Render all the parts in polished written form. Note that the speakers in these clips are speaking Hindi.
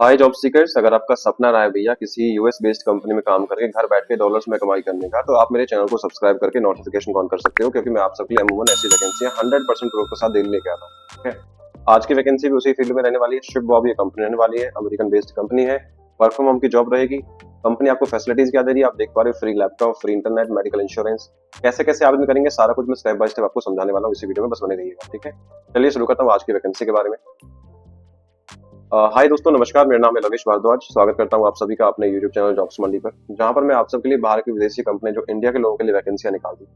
हाय जॉब सीकर्स, अगर आपका सपना रहा है भैया किसी यूएस बेस्ड कंपनी में काम करके घर बैठ के डॉलर्स में कमाई करने का, तो आप मेरे चैनल को सब्सक्राइब करके नोटिफिकेशन ऑन कर सकते हो, क्योंकि मैं आप सबके लिए अमूमन ऐसी वैकेंसियां 100% ग्रोथ के साथ डेली लेके आता हूँ। ठीक है, आज की वैकेंसी भी उसी फील्ड में रहने वाली है। शिपबॉब ये कंपनी रहने वाली है, अमेरिकन बेस्ड कंपनी है। वर्क फ्रॉम होम की जॉब रहेगी। कंपनी आपको फैसिलिटीज क्या दे रही है आप देख पा रहे हो, free laptop, free internet, medical insurance. कैसे कैसे आवेदन करेंगे सारा कुछ मैं स्टेप बाय स्टेप आपको समझाने वाला हूँ इसी वीडियो में, बस बने रहिएगा। ठीक है, चलिए शुरू करता हूँ आज की वैकेंसी के बारे में। हाय दोस्तों, नमस्कार। मेरा नाम है लवेश भारद्वाज। स्वागत करता हूं आप सभी का अपने यूट्यूब चैनल जॉब्स मंडी पर, जहां पर मैं आप सबके लिए बाहर की विदेशी कंपनी जो इंडिया के लोगों के लिए वैकेंसियां निकालती हूं,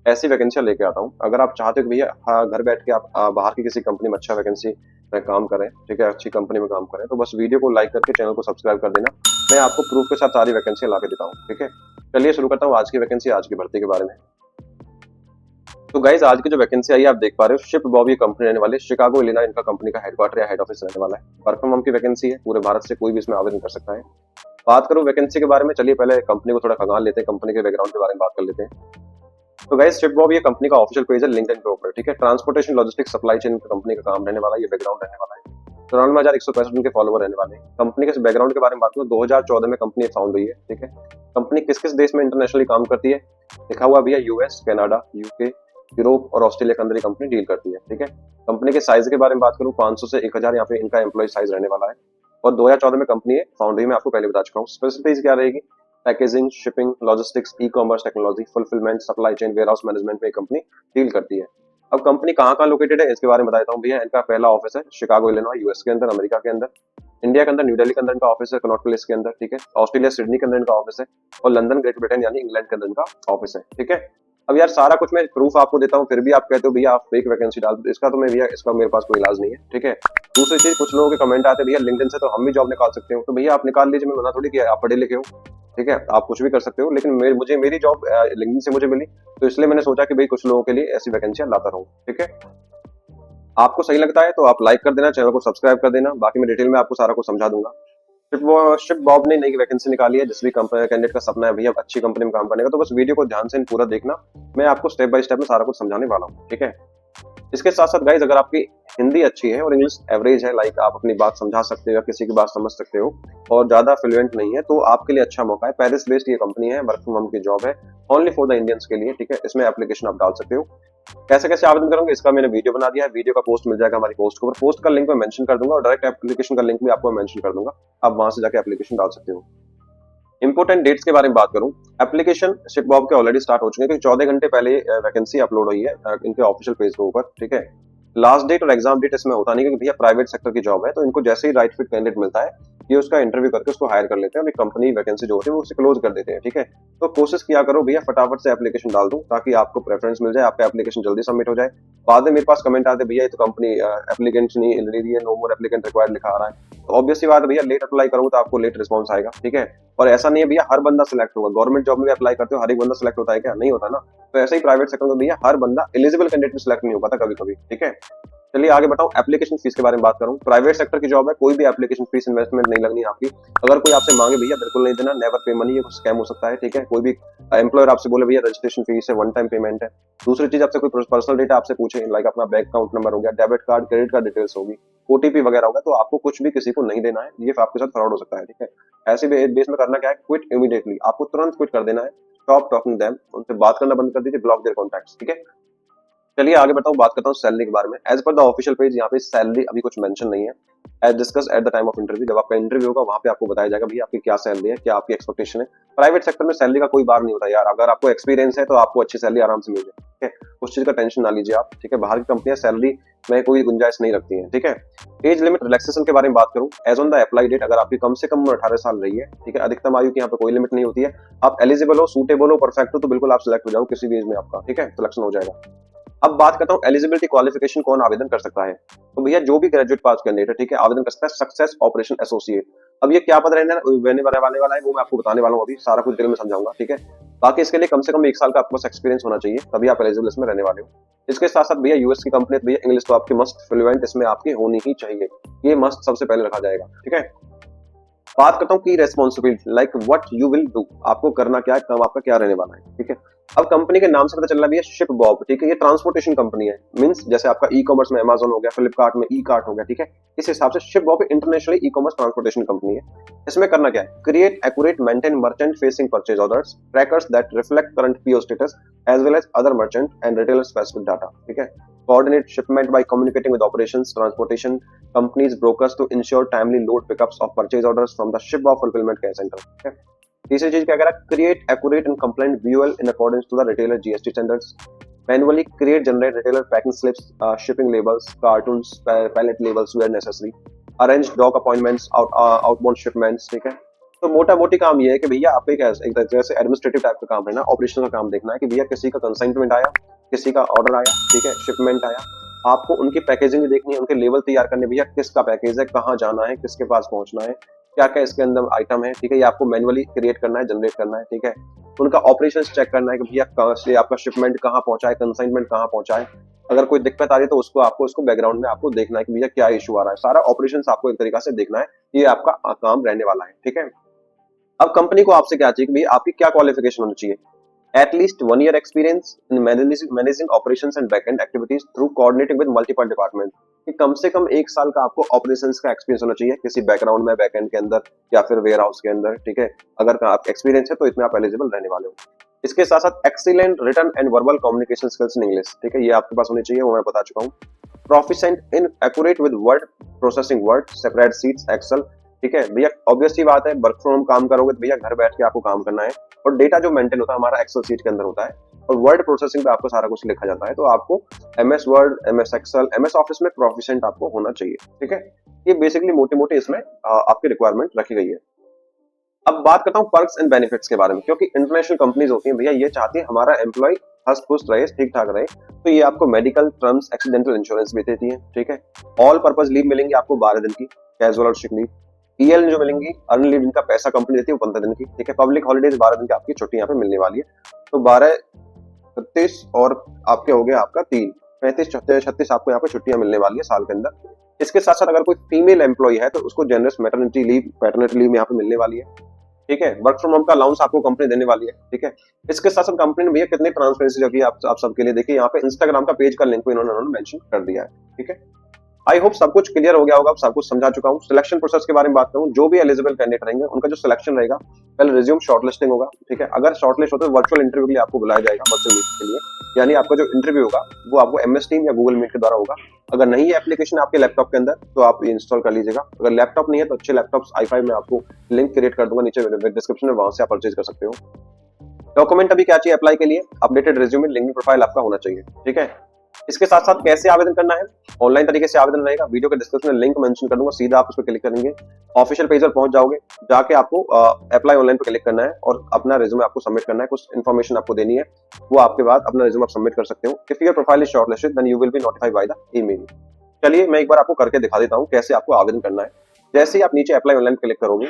ऐसी वैकेंसियां लेके आता हूं। अगर आप चाहते हो कि भैया घर बैठ के आप बाहर की किसी कंपनी में अच्छा वैकेंसी में काम करें, ठीक है, अच्छी कंपनी में काम करें, तो बस वीडियो को लाइक करके चैनल को सब्सक्राइब कर देना। मैं आपको प्रूफ के साथ सारी वैकेंसियां ला के देता हूँ। ठीक है, चलिए शुरू करता हूँ आज की वैकेंसी, आज की भर्ती के बारे में। तो गाइज आज की जो वैकेंसी आई है आप देख पा रहे हो, शिप बॉब ये कंपनी रहने वाली है, शिकागो इलिनॉय इनका कंपनी का हेडक्वार्टर या हेड ऑफिस रहने वाला है। वर्क फ्रॉम होम की वैकेंसी है, पूरे भारत से कोई भी इसमें आवेदन कर सकता है। बात करूं वैकेंसी के बारे में, चलिए पहले कंपनी को थोड़ा खंगाल लेते हैं, कंपनी के बैकग्राउंड के बारे में बात कर लेते हैं। तो गाइज शिप बॉब ये कंपनी का ऑफिशियल पेज है लिंक्डइन के ऊपर। ठीक है, transportation logistics supply chain company का काम रहने वाला है, ये बैकग्राउंड रहने वाला है। 94,165 उनके फॉलोवर रहने वाले हैं। कंपनी के बैकग्राउंड के बारे में बात करूं, 2014 में कंपनी फाउंड हुई है। ठीक है, कंपनी किस किस देश में इंटरनेशनली काम करती है लिखा हुआ भैया, यूएस, कनाडा, यूके, यूरोप और ऑस्ट्रेलिया के अंदर ही कंपनी डील करती है। ठीक है, कंपनी के साइज के बारे में बात करूं, 500 से 1000 यहाँ पे इनका एम्प्लॉय साइज रहने वाला है। और 2014 में कंपनी फाउंड हुई, मैं आपको पहले बता चुका हूँ। स्पेशलिटीज क्या रहेगी, packaging, shipping, logistics, e commerce technology, fulfilment, supply chain, warehouse management में कंपनी डील करती है। अब कंपनी कहाँ कहाँ लोकेटेड है इसके बारे में बता देता हूँ भैया। इनका पहला ऑफिस है शिकागो इलिनॉय यूएस के अंदर, अमेरिका के अंदर। इंडिया के अंदर न्यू दिल्ली के अंदर इनका ऑफिस है, कनॉट प्लेस के अंदर। ठीक है, ऑस्ट्रेलिया सिडनी के अंदर इनका ऑफिस है। और लंदन, ग्रेट ब्रिटेन यानी इंग्लैंड के अंदर इनका ऑफिस है। ठीक है, अब यार सारा कुछ मैं प्रूफ आपको देता हूँ, फिर भी आप कहते हो भैया आप फेक वैकेंसी डाल दो, इसका तो मैं भैया इसका मेरे पास कोई इलाज नहीं है। ठीक है, दूसरी चीज, कुछ लोगों के कमेंट आते हैं भैया लिंक्डइन से तो हम भी जॉब निकाल सकते हो, तो भैया आप निकाल लीजिए, मैं मना थोड़ी किया, आप पढ़े लिखे हो। ठीक है, आप कुछ भी कर सकते हो, लेकिन मुझे मेरी जॉब लिंक्डइन से मुझे मिली, तो इसलिए मैंने सोचा कि भाई कुछ लोगों के लिए ऐसी वैकेंसियां लाता रहूं। ठीक है, आपको सही लगता है तो आप लाइक कर देना, चैनल को सब्सक्राइब कर देना, बाकी मैं डिटेल में आपको सारा कुछ समझा दूंगा। शिप बॉब ने नई वैकेंसी निकाली है, जिस भी कंपनी कैंडिडेट का सपना है भैया अच्छी कंपनी में काम करने का, तो बस वीडियो को ध्यान से पूरा देखना, मैं आपको स्टेप बाय स्टेप में सारा कुछ समझाने वाला हूँ। ठीक है, इसके साथ साथ गाइज अगर आपकी हिंदी अच्छी है और इंग्लिश एवरेज है, लाइक आप अपनी बात समझा सकते हो या किसी की बात समझ सकते हो और ज्यादा फ्लुएंट नहीं है, तो आपके लिए अच्छा मौका है। पेरिस बेस्ड ये कंपनी है, वर्क फ्रॉम होम की जॉब है, ओनली फॉर द इंडियंस के लिए। ठीक है, इसमें एप्लीकेशन आप डाल सकते हो। कैसे कैसे आवेदन करोगे इसका मैंने वीडियो बना दिया है, वीडियो का पोस्ट मिल जाएगा हमारी पोस्ट के ऊपर, पोस्ट का लिंक मैं मेंशन कर दूंगा और डायरेक्ट एप्लीकेशन का लिंक भी आपको मेंशन कर दूंगा, आप वहां से जाकर एप्लीकेशन डाल सकते हो। इंपोर्टेंट डेट्स के बारे में बात करूं, एप्लीकेशन शिपबॉब के ऑलरेडी स्टार्ट हो चुके हैं, क्योंकि 14 घंटे पहले वैकेंसी अपलोड हुई है इनके ऑफिशियल पेज के ऊपर। ठीक है, लास्ट डेट और एग्जाम डेट इसमें होता नहीं, क्योंकि भैया प्राइवेट सेक्टर की जॉब है, तो इनको जैसे ही राइट फिट कैंडिडेट मिलता है ये उसका इंटरव्यू करके उसको हायर कर लेते हैं और एक कंपनी वैकेंसी जो होती है वो उसे क्लोज कर देते हैं। ठीक है, तो कोशिश किया करो भैया फटाफट से एप्लीकेशन डाल दूं, ताकि आपको प्रेफरेंस मिल जाए, आपका एप्लीकेशन जल्दी सबमिट हो जाए। बाद में मेरे पास कमेंट आते भैया ये तो कंपनी एप्लीकेंट नहीं ले रही है, नो मोर एप्लीकेंट रिक्वायर्ड लिखा आ रहा है, तो ऑब्वियसली बात है भैया, लेट अप्लाई करोगे तो आपको लेट रिस्पॉन्स आएगा। ठीक है, और ऐसा नहीं है भैया हर बंदा सिलेक्ट होगा, गवर्नमेंट जॉब में भी अप्लाई करते हो हर एक बंदा सिलेक्ट होता है क्या, नहीं होता ना। तो ऐसे ही प्राइवेट सेक्टर में भैया हर बंदा एलिजिबल कैंडिडेट भी सिलेक्ट नहीं हो पाता कभी कभी। ठीक है, चलिए आगे बताऊं, एप्लीकेशन फीस के बारे में बात करूं, प्राइवेट सेक्टर की जॉब है, कोई भी एप्लीकेशन फीस इन्वेस्टमेंट नहीं लगनी आपकी। अगर कोई आपसे मांगे भैया बिल्कुल नहीं देना, नेवर पे मनी, ये कुछ स्कैम हो सकता है। ठीक है, कोई भी एम्प्लॉयर आपसे बोले भैया रजिस्ट्रेशन फीस है, वन टाइम पेमेंट है। दूसरी चीज, आपसे कोई पर्सनल डेटा आपसे पूछे, लाइक अपना बैंक अकाउंट नंबर हो गया, debit card, credit card details होगी, ओटीपी वगैरह होगा, तो आपको कुछ भी किसी को नहीं देना है, ये आपके साथ फ्रॉड हो सकता है। ठीक है, ऐसे बेस में करना क्या है, क्विट इमीडिएटली, आपको तुरंत क्विट कर देना है, स्टॉप टॉकिंग देम, उनसे बात करना बंद कर दीजिए, ब्लॉक देयर कॉन्टैक्ट्स। ठीक है, चलिए आगे बताऊं, बात करता हूं सैलरी के बारे में। As per the official page यहाँ पे सैलरी अभी कुछ मेंशन नहीं है, as discussed at the time of interview, जब आपका इंटरव्यू होगा वहां पे आपको बताया जाएगा भैया आपकी क्या सैलरी है, क्या आपकी एक्सपेक्टेशन है। प्राइवेट सेक्टर में सैलरी का कोई बार नहीं होता यार, अगर आपको एक्सपीरियंस है तो आपको अच्छी सैलरी आराम से मिल जाए। ठीक है, उस चीज का टेंशन ना लीजिए आप। ठीक है, बाहर की कंपनियां सैलरी में कोई गुंजाइश नहीं रखती है। ठीक है, एज लिमिट रिलैक्सेशन के बारे में बात करूं, as on the apply date अगर आपकी कम से कम उम्र 18 साल रही है, ठीक है, अधिकतम आयु की यहाँ पे कोई लिमिट नहीं होती है, आप एलिजिबल हो, सूटेबल हो, परफेक्ट हो, तो बिल्कुल आप सिलेक्ट हो जाओ किसी भी एज में आपका। ठीक है, सिलेक्शन हो जाएगा। अब बात करता हूँ एलिजिबिलिटी क्वालिफिकेशन, कौन आवेदन कर सकता है, तो भैया जो भी ग्रेजुएट पास कैंडिडेट है, ठीक है, आवेदन कर सकता है सक्सेस ऑपरेशन एसोसिएट। अब ये क्या पद रहने वाला है वो मैं आपको बताने वाला हूँ, अभी सारा कुछ डिटेल में समझाऊंगा। ठीक है, बाकी इसके लिए कम से कम 1 साल का आपके पास एक्सपीरियंस होना चाहिए, तभी आप एलिजिबल इसमें रहने वाले हो। इसके साथ साथ भैया यूएस की कंपनी, भैया इंग्लिश तो आपकी मस्ट फ्लुएंट इसमें आपकी होनी ही चाहिए, ये मस्ट सबसे पहले रखा जाएगा। ठीक है, बात करता हूँ की responsibility, like what you will do, आपको करना क्या है, काम आपका क्या रहने वाला है, ठीक है। अब कंपनी के नाम से पता चल रहा है शिप बॉब, ठीक है, ये ट्रांसपोर्टेशन कंपनी है। मींस जैसे आपका ई कॉमर्स में अमेजन हो गया, फ्लिपकार्ट में ई कार्ट हो गया, ठीक है, इस हिसाब से ShipBob internationally e commerce transportation company है। इसमें करना क्या है, create accurate maintain merchant facing purchase orders trackers that reflect current PO status as well as other merchant and retailer specific data, ठीक है। Coordinate shipment by communicating with operations transportation companies brokers to ensure timely load pickups of purchase orders from the ship of fulfillment care center, ठीक है। तीसरी चीज क्या कह रहा है, create accurate and compliant VOL in accordance to the retailer GST standards, manually create generate retailer packing slips, shipping labels, cartoons, pallet labels where necessary, arrange dock appointments, outbound shipments, ठीक है। तो मोटा मोटी काम ये है कि भैया आपको एक तरह से एडमिनिस्ट्रेटिव टाइप का काम है ना, ऑपरेशनल का काम देखना है कि भैया किसी का कंसाइनमेंट आया, किसी का ऑर्डर आया, ठीक है, शिपमेंट आया, आपको उनकी पैकेजिंग भी देखनी है, उनके लेवल तैयार करने, भैया किसका पैकेज है, कहाँ जाना है, किसके पास पहुंचना है, क्या क्या इसके अंदर आइटम है, ठीक है, ये आपको मैनुअली क्रिएट करना है, जनरेट करना है, ठीक है। उनका ऑपरेशंस चेक करना है कि भैया कहाँ से आपका शिपमेंट कहाँ पहुंचा है, कंसाइनमेंट कहाँ पहुंचा है, अगर कोई दिक्कत आ रही है तो उसको बैकग्राउंड में आपको देखना है कि भैया क्या इशू आ रहा है, सारा ऑपरेशंस आपको एक तरीका से देखना है, ये आपका काम रहने वाला है, ठीक है। अब कंपनी को आपसे क्या चाहिए कि भैया आपकी क्या क्वालिफिकेशन होनी चाहिए, at least 1 year experience in managing operations and backend activities through coordinating with multiple department, कि कम से कम 1 साल का आपको ऑपरेशंस का एक्सपीरियंस होना चाहिए किसी बैकग्राउंड में, बैकएंड के अंदर या फिर वेयर हाउस के अंदर, ठीक है। अगर आप एक्सपीरियंस है तो इसमें आप एलिजिबल रहने वाले हो। इसके साथ साथ excellent written and verbal communication skills in English, ठीक है, ये आपके पास होनी चाहिए, वो मैं बता चुका हूँ। Proficient in accurate with word processing, word separate sheets, excel, ठीक है भैया। ऑब्वियस सी बात है, वर्क फ्रॉम काम करोगे तो भैया घर बैठ के आपको काम करना है, और डेटा जो मेंटेन होता है हमारा एक्सेल सीट के अंदर होता है, और वर्ड प्रोसेसिंग पे आपको सारा कुछ लिखा जाता है, तो आपको MS word, MS excel, MS office में प्रोफिशिएंट आपको होना चाहिए, ठीक है। ये बेसिकली मोटे मोटे इसमें आपकी रिक्वायरमेंट रखी गई है। अब बात करता हूँ पर्क्स एंड बेनिफिट्स के बारे में, क्योंकि इंटरनेशनल कंपनीज होती हैं भैया, ये चाहती है हमारा एम्प्लॉय हस्त पुस्त रहे, ठीक ठाक रहे, तो ये आपको मेडिकल, टर्म्स, एक्सीडेंटल इंश्योरेंस भी देती है, ठीक है। ऑल पर्पज लीव मिलेंगी आपको 12 दिन की, कैजुअल और सिक लीव। EL जो मिलेंगी, अर्न लीव जिनका पैसा कंपनी देती है, वो 15 दिन की, ठीक है। पब्लिक हॉलिडेज 12 दिन की आपकी छुट्टी यहाँ पे मिलने वाली है, तो 12, 36 और आपके हो गया आपका 3, 35, 36 आपको यहाँ पे छुट्टियां मिलने वाली है साल के अंदर। इसके साथ साथ अगर कोई फीमेल एम्प्लॉय है तो उसको generous maternity leave, paternity leave यहाँ पे मिलने वाली है, ठीक है। वर्क फ्रॉम होम का अलाउंस आपको कंपनी देने वाली है, ठीक है। इसके साथ साथ कंपनी ने भैया कितनी ट्रांसपेरेंसी रखी है आप सबके लिए, देखिए यहाँ पे इंस्टाग्राम का पेज का लिंक को इन्होंने मेंशन कर दिया है, ठीक है। आई होप सब कुछ क्लियर हो गया होगा, सब कुछ समझा चुका हूँ। सिलेक्शन प्रोसेस के बारे में बात करूँ, जो भी एलिजिबल कैंडिडेट रहेंगे उनका जो सिलेक्शन रहेगा, पहले रिज्यूम शॉर्टलिस्टिंग होगा, ठीक है। अगर शॉर्टलिस्ट होता है तो वर्चुअल इंटरव्यू के लिए आपको बुलाया जाएगा, वर्चुअल मीट के लिए, यानी आपका जो इंटरव्यू होगा वो आपको MS टीम या गूगल मीट के द्वारा होगा। अगर नहीं है एप्लीकेशन आपके लैपटॉप के अंदर तो आप इंस्टॉल कर लीजिएगा, अगर लैपटॉप नहीं है तो अच्छे लैपटॉप्स i5 में आपको लिंक क्रिएट कर दूंगा नीचे डिस्क्रिप्शन में, वहां से आप परचेज कर सकते हो। डॉक्यूमेंट अभी क्या चाहिए अप्लाई के लिए, अपडेटेड रिज्यूमे, लिंक्डइन प्रोफाइल आपका होना चाहिए, ठीक है। इसके साथ साथ कैसे आवेदन करना है, ऑनलाइन तरीके से आवेदन रहेगा, वीडियो के डिस्क्रिप्शन में लिंक मेंशन कर दूंगा, सीधा आप उस पर क्लिक करेंगे, ऑफिशियल पेज पर पहुंच जाओगे, जाके आपको अप्लाई ऑनलाइन पर क्लिक करना है और अपना रिज्यूमे आपको सबमिट करना है, कुछ इन्फॉर्मेशन आपको देनी है, वो आपके बाद अपना रिज्यूमे आप सबमिट कर सकते हो। If your profile is shortlisted then you will be notified by the email. चलिए मैं एक बार आपको करके दिखा देता हूँ कैसे आपको आवेदन करना है। जैसे ही आप नीचे अप्लाई ऑनलाइन क्लिक करोगे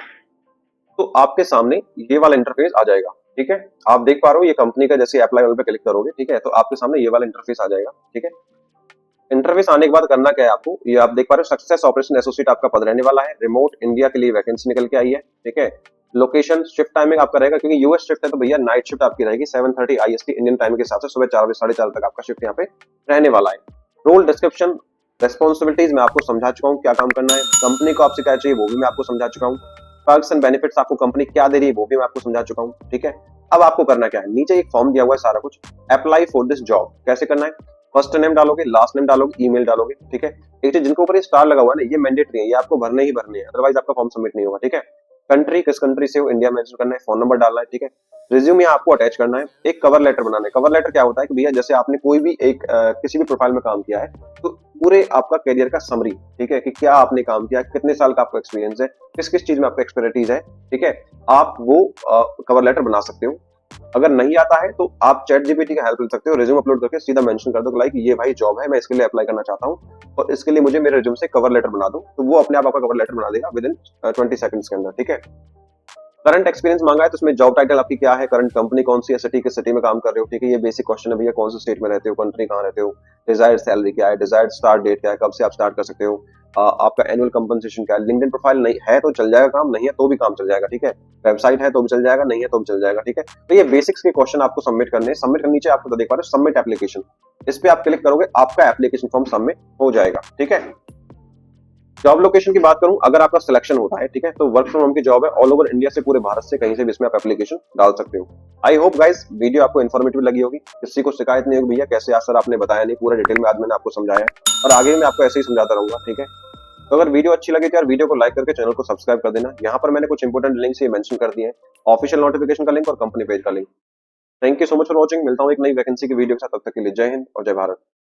तो आपके सामने ये वाला इंटरफेस आ जाएगा, ठीक है। आप देख पा रहे हो ये कंपनी का, जैसे अप्लाई ऑनलाइन पे क्लिक करोगे, ठीक है, तो आपके सामने ये वाला इंटरफेस आ जाएगा, ठीक है। इंटरफेस आने के बाद करना क्या है आपको, ये आप देख पा रहे हो सक्सेस ऑपरेशन एसोसिएट आपका पद रहने वाला है, रिमोट इंडिया के लिए वैकेंसी निकल के आई है, ठीक है। लोकेशन, शिफ्ट टाइमिंग आपका रहेगा, क्योंकि यूएस शिफ्ट है तो भैया नाइट शिफ्ट आपकी रहेगी 7:30 IST इंडियन टाइम के हिसाब से, सुबह 4 बजे 4:30 तक आपका शिफ्ट यहाँ पे रहने वाला है। रोल डिस्क्रिप्शन, रेस्पॉन्सिबिलिटीज मैं आपको समझा चुका हूँ क्या काम करना है, कंपनी को आपसे क्या चाहिए वो भी मैं आपको समझा चुका हूँ, पर्क्स एंड बेनिफिट्स आपको कंपनी क्या दे रही है वो भी मैं आपको समझा चुका हूँ, ठीक है। अब आपको करना क्या है, नीचे एक फॉर्म दिया हुआ है सारा कुछ, अप्लाई फॉर दिस जॉब कैसे करना है, फर्स्ट नेम डालोगे, लास्ट नेम डालोगे, ईमेल डालोगे, ठीक है। एक चीज जिनको ऊपर ये स्टार लगा हुआ है ना, ये मैंडेटरी है, ये आपको भरने ही भरने हैं, अदरवाइज आपका फॉर्म सबमिट नहीं होगा, ठीक है। कंट्री, किस कंट्री से हो, इंडिया मेंशन करना है, फोन नंबर डालना है, ठीक है। रिज्यूम यहाँ आपको अटैच करना है, एक कवर लेटर बनाना है। कवर लेटर क्या होता है कि भैया जैसे आपने कोई भी एक किसी भी प्रोफाइल में काम किया है तो पूरे आपका करियर का समरी, ठीक है, कि क्या आपने काम किया, कितने साल का आपका एक्सपीरियंस है, किस किस चीज में आपका एक्सपर्टीज है, ठीक है, आप वो कवर लेटर बना सकते हो। अगर नहीं आता है तो आप ChatGPT का हेल्प ले सकते हो, रिज्यूम अपलोड करके सीधा मेंशन कर दो लाइक ये भाई जॉब है, मैं इसके लिए अप्लाई करना चाहता हूँ और इसके लिए मुझे मेरे रिज्यूम से कवर लेटर बना दो, तो वो अपने आप आपका कवर लेटर बना देगा विद इन 20 सेकंड्स के अंदर, ठीक है। करंट एक्सपीरियंस मांगा है तो उसमें जॉब टाइटल आपकी क्या है, करंट कंपनी कौन सी है, सिटी किस सिटी में काम कर रहे हो, ठीक है, ये बेसिक क्वेश्चन है भैया। कौन से स्टेट में रहते हो, कंट्री कहाँ रहते हो, डिजायर्ड सैलरी क्या है, डिजायर्ड स्टार्ट डेट क्या है, कब से आप स्टार्ट कर सकते हो, आपका एनुअल कंपनसेशन क्या है। लिंक्डइन प्रोफाइल नहीं है तो चल जाएगा काम, नहीं है तो भी काम चल जाएगा, ठीक है। वेबसाइट है तो भी चल जाएगा, नहीं है तो भी चल जाएगा, ठीक है। तो ये बेसिक्स के क्वेश्चन आपको सबमिट करने हैं। सबमिट करने नीचे आपको तो देख पा रहे हो सबमिट एप्लीकेशन, इस पे आप क्लिक करोगे, आपका एप्लीकेशन फॉर्म सबमिट हो जाएगा, ठीक है। जॉब लोकेशन की बात करूं, अगर आपका सिलेक्शन होता है, ठीक है, तो वर्क फ्रॉम होम की जॉब है, ऑल ओवर इंडिया से, पूरे भारत से कहीं से भी इसमें आप एप्लीकेशन डाल सकते हो। आई होप गाइस वीडियो आपको इन्फॉर्मेटिव लगी होगी, किसी को शिकायत नहीं होगी भैया कैसे आज सर आपने बताया नहीं, पूरा डिटेल में आज मैंने आपको समझाया है और आगे भी मैं आपको ऐसे ही समझाता रहूंगा, ठीक है। तो अगर वीडियो अच्छी लगी तो यार वीडियो को लाइक करके चैनल को सब्सक्राइब कर देना। यहाँ पर मैंने कुछ इंपोर्टेंट लिंक्स ये मेंशन कर दिए हैं, ऑफिशियल नोटिफिकेशन का लिंक और कंपनी पेज का link. Thank you so much for watching, मिलता हूँ एक नई वैकेंसी की वीडियो के साथ, तब तक के लिए जय हिंद और जय भारत।